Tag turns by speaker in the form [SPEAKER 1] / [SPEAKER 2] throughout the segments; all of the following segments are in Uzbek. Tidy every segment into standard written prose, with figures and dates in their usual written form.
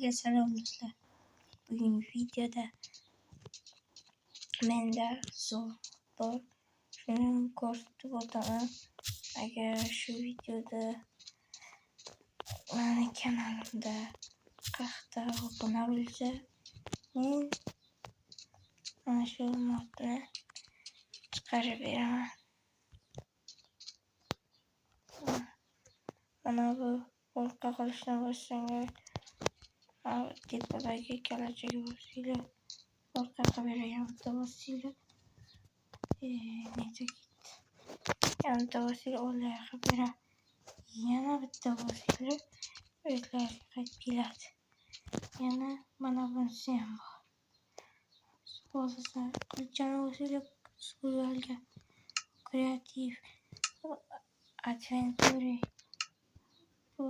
[SPEAKER 1] Hammaga salom do'stlar. Bugungi videoda menda zo'r bor. Shuni ko'rsatib o'taman. Agar shu videoda meni kanalimda 40 ta obuna bo'lsa, men mana shu modni chiqarib beraman. Mana bu orqa qilishni bossangiz, tepadagi kalachaga bosinglar, orqa qilib beragan bitta bosinglar, yonda bosinglar, o'rlay qilib beraman. Yana bitta bosinglar, o'zlariga qaytib keladi. Yana mana bunisi ham bor. Xohlasa qilchani bosinglar, survivalga, kreativ, adventure, bu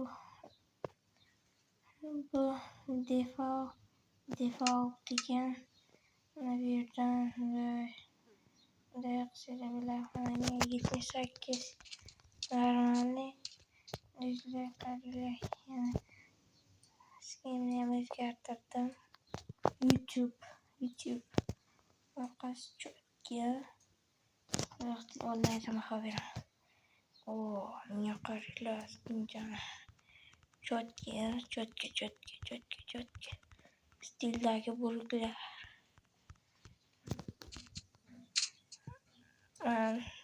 [SPEAKER 1] default degan, mana bu yerdan bunday qilsanglar bo'ladi. 78 normalniy, yana skinni ham o'zgartirdim. YouTube orqasi cho'tga onlayn baho beraman. Menga qaranglar, skinjani cho'tga stildagi burglar.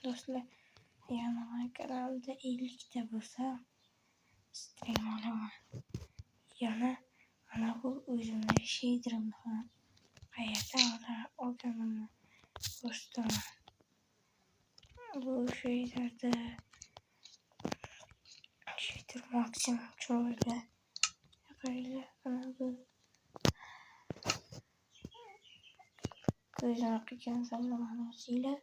[SPEAKER 1] Do'stlar, yana men kanalimda 50 ta bo'lsa stream olaman. Yana mana bu o'zimning shaderimni ham qayerdan olganimni ko'rsataman. Bu shader maksimum chiroyli. Qaranglar, mana bu ko'zini qilgan zamlamani o'zinglar.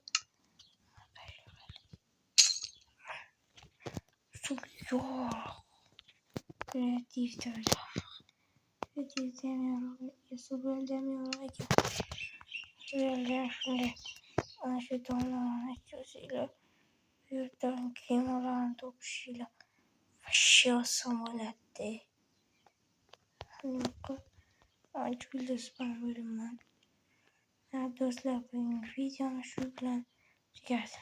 [SPEAKER 1] Kreativ ana shu donlarni cho'zinglar, bu yerdan kemalarni topishinglar. Вообще oson bo'ladi. Ajoyib bo'laman. Do'stlar, bugungi videoni shu bilan tugadi.